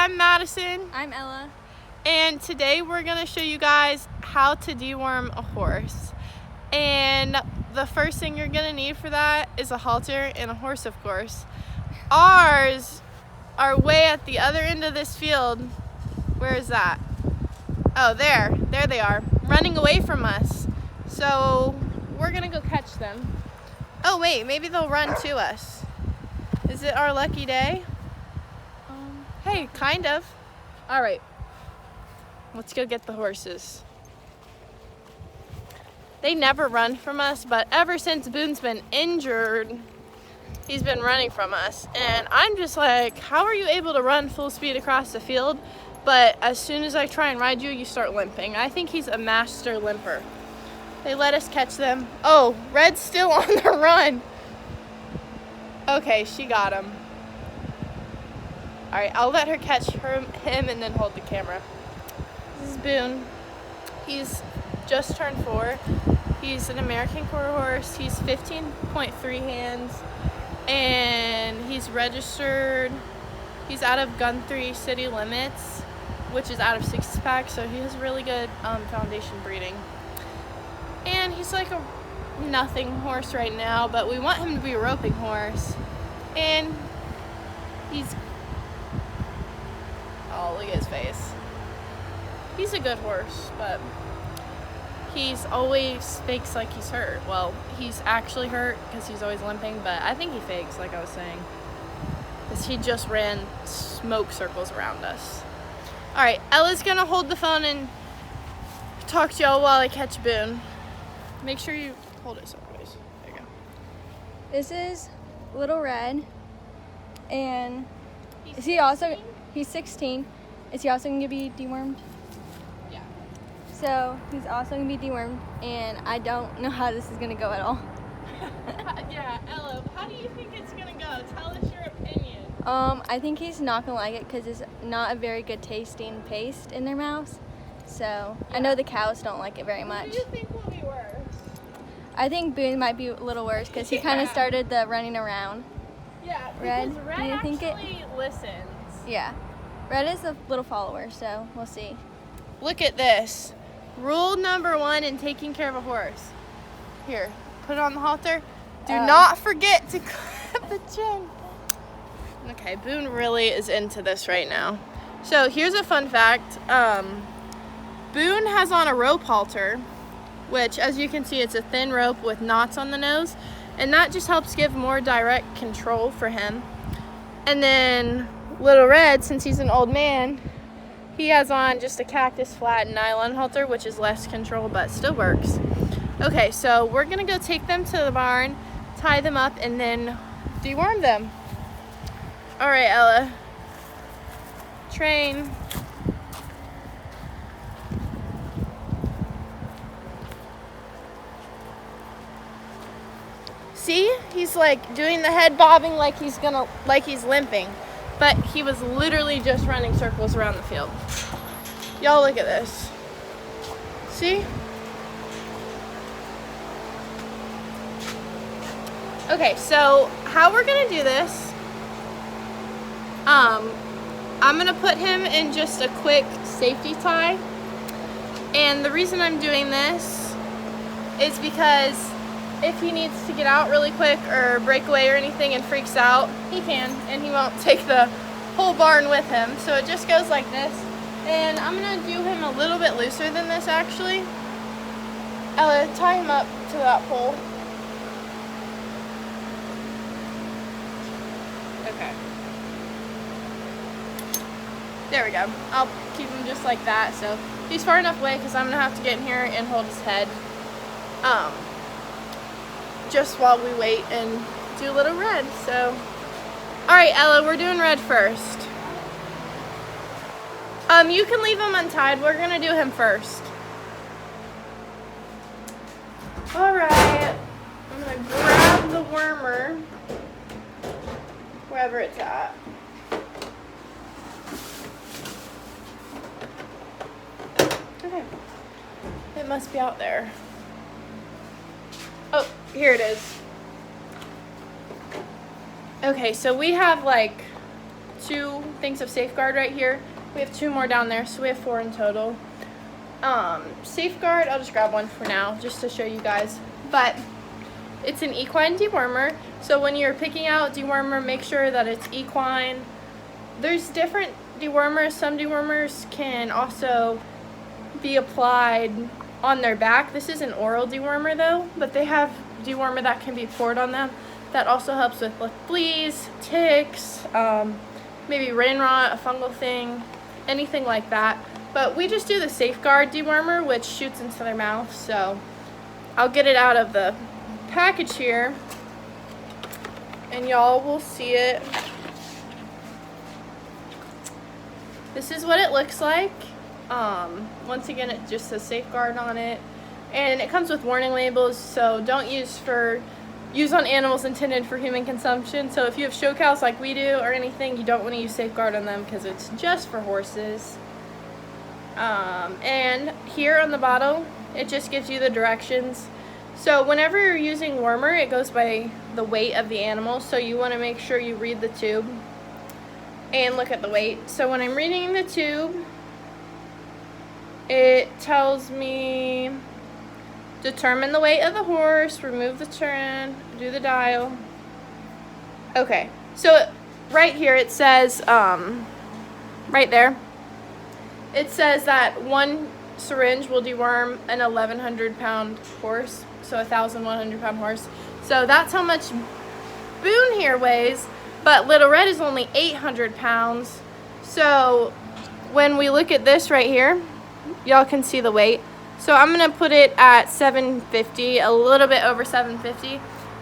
I'm Madison. I'm Ella. And today we're going to show you guys how to deworm a horse. And the first thing you're going to need for that is a halter and a horse, of course. Ours are way at the other end of this field. Where is that? Oh, there they are, running away from us. So we're going to go catch them. Oh wait, maybe they'll run to us. Is it our lucky day? Hey, kind of. All right, let's go get the horses. They never run from us, but ever since Boone's been injured, he's been running from us. And I'm just like, how are you able to run full speed across the field? But as soon as I try and ride you, you start limping. I think he's a master limper. They let us catch them. Oh, Red's still on the run. Okay, she got him. All right, I'll let her catch him and then hold the camera. This is Boone. He's just turned 4. He's an American quarter horse. He's 15.3 hands, and he's registered. He's out of Guthrie city limits, which is out of 6-pack, so he has really good foundation breeding. And he's like a nothing horse right now, but we want him to be a roping horse. And he's, oh, look at his face. He's a good horse, but he's always fakes like he's hurt. Well, he's actually hurt because he's always limping, but I think he fakes, like I was saying, because he just ran smoke circles around us. All right, Ella's gonna hold the phone and talk to y'all while I catch Boone. Make sure you hold it sideways. There you go. This is Little Red, and He's is he also? He's 16. Is he also gonna be dewormed? Yeah. So he's also gonna be dewormed, and I don't know how this is gonna go at all. Yeah, Ella, how do you think it's gonna go? Tell us your opinion. I think he's not gonna like it because it's not a very good tasting paste in their mouths. So I know the cows don't like it very much. What do you think will be worse? I think Boone might be a little worse because he kind of started the running around. Yeah, Red, because Red do you think actually listens. Yeah, Red is a little follower, so we'll see. Look at this. Rule number 1 in taking care of a horse. Here, put it on the halter. Do not forget to clip the chin. Okay, Boone really is into this right now. So here's a fun fact. Boone has on a rope halter, which, as you can see, it's a thin rope with knots on the nose, and that just helps give more direct control for him. And then Little Red, since he's an old man, he has on just a cactus flat nylon halter, which is less control but still works. Okay, so we're gonna go take them to the barn, tie them up, and then deworm them. All right, Ella, train. See, he's like doing the head bobbing like he's limping, but he was literally just running circles around the field. Y'all look at this. See? Okay, so how we're gonna do this, I'm gonna put him in just a quick safety tie, and the reason I'm doing this is because if he needs to get out really quick or break away or anything and freaks out, he can, and he won't take the whole barn with him. So it just goes like this, and I'm gonna do him a little bit looser than this actually. Ella, tie him up to that pole. Okay. There we go. I'll keep him just like that, so he's far enough away because I'm gonna have to get in here and hold his head. Just while we wait and do Little Red. So, all right, Ella, we're doing Red first. You can leave him untied. We're gonna do him first. All right, I'm gonna grab the wormer, wherever it's at. Okay, it must be out there. Oh, here it is. Okay, so we have like 2 things of Safeguard right here. We have 2 more down there, so we have 4 in total. Safeguard, I'll just grab one for now, just to show you guys. But it's an equine dewormer, so when you're picking out dewormer, make sure that it's equine. There's different dewormers. Some dewormers can also be applied on their back. This is an oral dewormer though, but they have dewormer that can be poured on them. That also helps with like fleas, ticks, maybe rain rot, a fungal thing, anything like that. But we just do the Safeguard dewormer, which shoots into their mouth. So I'll get it out of the package here and y'all will see it. This is what it looks like. Once again, it just says Safeguard on it, and it comes with warning labels, so don't use on animals intended for human consumption. So if you have show cows like we do or anything, you don't want to use Safeguard on them because it's just for horses. And here on the bottle, it just gives you the directions. So whenever you're using wormer, it goes by the weight of the animal, so you want to make sure you read the tube and look at the weight. So when I'm reading the tube, it tells me determine the weight of the horse, remove the turn, do the dial. Okay, so right here it says, right there, it says that 1 syringe will deworm an 1,100 pound horse, so 1,100 pound horse. So that's how much Boone here weighs, but Little Red is only 800 pounds. So when we look at this right here, y'all can see the weight. So I'm gonna put it at 750, a little bit over 750,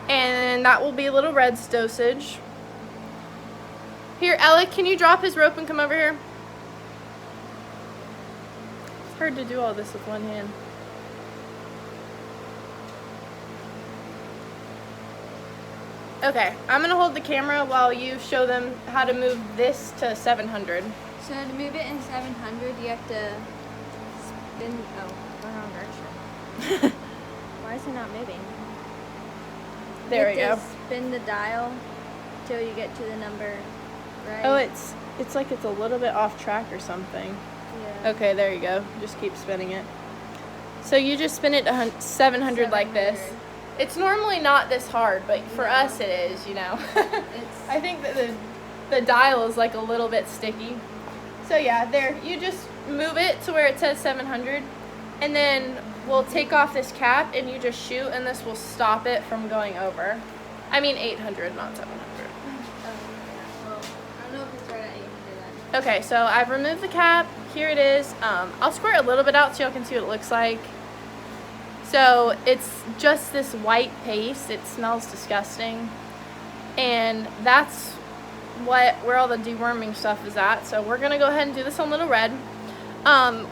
and that will be Little Red's dosage. Here, Ella, can you drop his rope and come over here? It's hard to do all this with one hand. Okay, I'm gonna hold the camera while you show them how to move this to 700. So to move it in 700, you have to spin. Oh, wrong direction. Why is it not moving? There we you have go. to spin the dial till you get to the number, right? Oh, it's like it's a little bit off track or something. Yeah. Okay, there you go. Just keep spinning it. So you just spin it to 700 like this. It's normally not this hard, but for us it is, you know. I think that the dial is like a little bit sticky. So yeah, there, you just move it to where it says 700, and then we'll take off this cap and you just shoot, and this will stop it from going over. I mean 800, not 700. Well, I don't know if it's right at 800 then. Okay, so I've removed the cap. Here it is. I'll squirt a little bit out so y'all can see what it looks like. So it's just this white paste. It smells disgusting, and that's where all the deworming stuff is at. So we're gonna go ahead and do this on Little Red.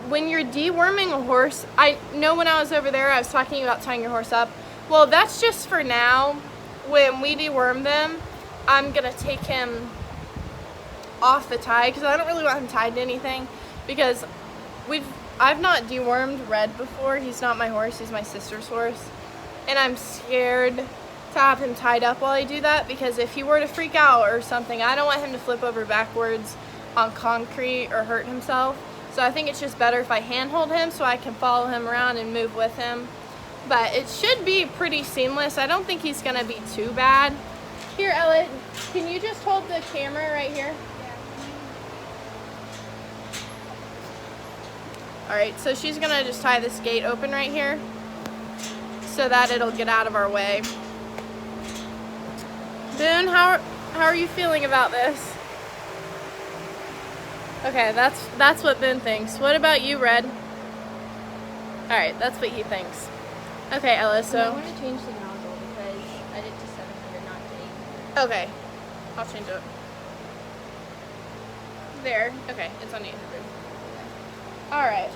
When you're deworming a horse, I know when I was over there I was talking about tying your horse up. Well, that's just for now. When we deworm them, I'm gonna take him off the tie because I don't really want him tied to anything, because I've not dewormed Red before. He's not my horse, he's my sister's horse. And I'm scared to have him tied up while I do that, because if he were to freak out or something, I don't want him to flip over backwards on concrete or hurt himself. So I think it's just better if I handhold him so I can follow him around and move with him. But it should be pretty seamless. I don't think he's gonna be too bad. Here, Ella, can you just hold the camera right here? Alright, so she's gonna just tie this gate open right here so that it'll get out of our way. Boone, how are you feeling about this? Okay, that's what Boone thinks. What about you, Red? Alright, that's what he thinks. Okay, Ella, so... I want to change the nozzle because I did to 700, not to 800. Okay, I'll change it. There. Okay, it's on 800. Alright.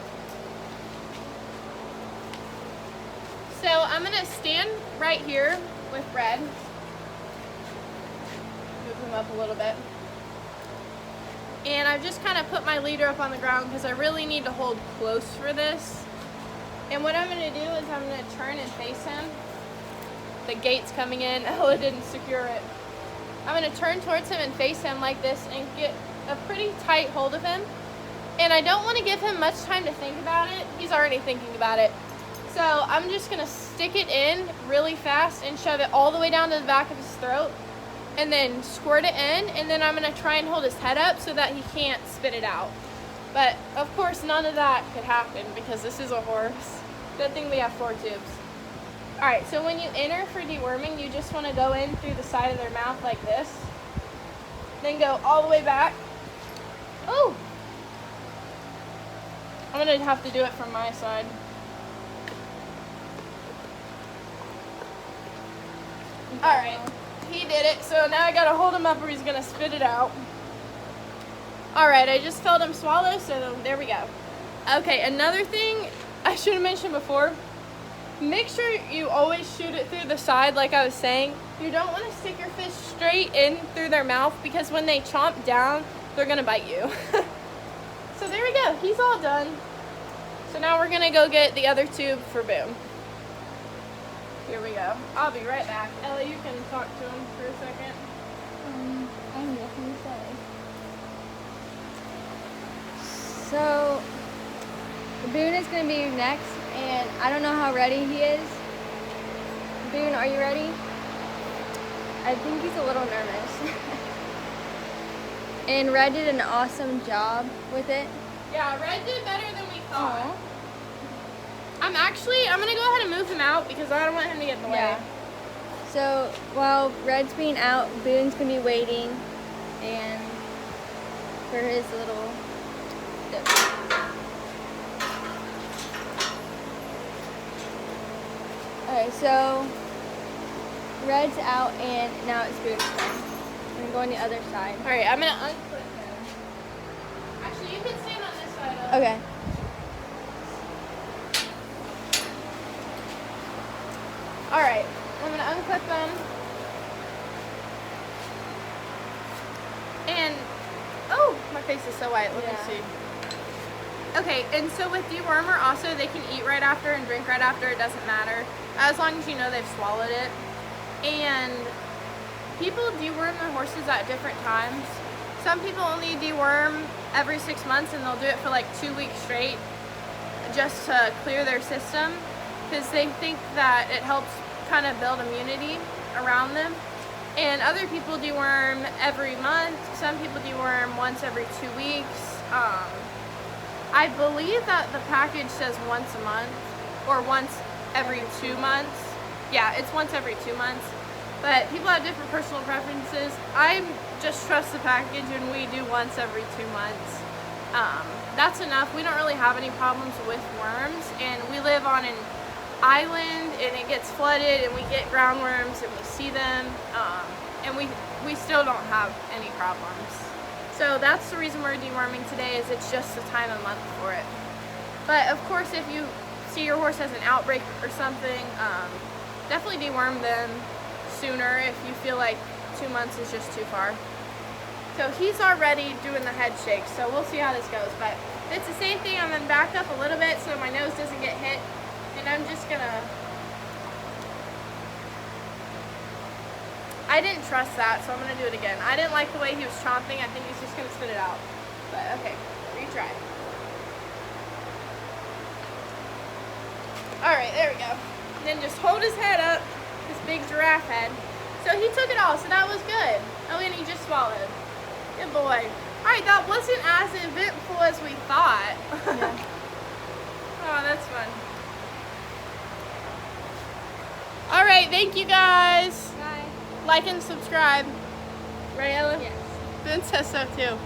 So I'm going to stand right here with Red. Move him up a little bit. And I've just kind of put my leader up on the ground because I really need to hold close for this. And what I'm going to do is I'm going to turn and face him. The gate's coming in. Ella didn't secure it. I'm going to turn towards him and face him like this and get a pretty tight hold of him. And I don't want to give him much time to think about it. He's already thinking about it. So I'm just going to stick it in really fast and shove it all the way down to the back of his throat. And then squirt it in. And then I'm going to try and hold his head up so that he can't spit it out. But of course none of that could happen because this is a horse. Good thing we have 4 tubes. Alright, so when you enter for deworming, you just want to go in through the side of their mouth like this. Then go all the way back. Oh! I'm going to have to do it from my side. Alright, he did it. So now I got to hold him up or he's going to spit it out. Alright, I just felt him swallow, so there we go. Okay, another thing I should have mentioned before. Make sure you always shoot it through the side like I was saying. You don't want to stick your fish straight in through their mouth because when they chomp down, they're going to bite you. So there we go. He's all done. So now we're going to go get the other tube for Boom. Here we go. I'll be right back. Ella, you can talk to him for a second. I have nothing to say. So, Boone is going to be next, and I don't know how ready he is. Boone, are you ready? I think he's a little nervous. And Red did an awesome job with it. Yeah, Red did better than we thought. I'm going to go ahead and move him out because I don't want him to get in the way. Yeah. So, while Red's being out, Boone's going to be waiting and for his little dip. Alright, so Red's out and now it's Boone's turn. I'm going to go on the other side. Alright, I'm going to unclip him. Actually, you can stand on this side. Okay. Alright, I'm going to unclip them. And, oh, my face is so white. Let me see. Okay, and so with dewormer also, they can eat right after and drink right after. It doesn't matter. As long as you know they've swallowed it. And people deworm their horses at different times. Some people only deworm every 6 months and they'll do it for like 2 weeks straight just to clear their system because they think that it helps kind of build immunity around them. And other people deworm every month. Some people deworm once every 2 weeks. I believe that the package says once a month or once every 2 months. Yeah, it's once every 2 months. But people have different personal preferences. I just trust the package and we do once every 2 months. That's enough. We don't really have any problems with worms, and we live on an island and it gets flooded and we get ground worms and we see them, and we still don't have any problems. So that's the reason we're deworming today, is it's just the time of month for it. But of course, if you see your horse has an outbreak or something, definitely deworm them sooner if you feel like 2 months is just too far. So he's already doing the head shake, so we'll see how this goes. But it's the same thing. I'm going to back up a little bit so my nose doesn't get hit. And I'm just going to... I didn't trust that, so I'm going to do it again. I didn't like the way he was chomping. I think he's just going to spit it out. But okay, retry. Alright, there we go. And then just hold his head up, this big giraffe head. So he took it all, so that was good. Oh, and he just swallowed. Good boy. Alright, that wasn't as eventful as we thought. Yeah. Oh, that's fun. Alright, thank you guys. Bye. Like and subscribe. Right, Ellen? Yes. Ben says so too.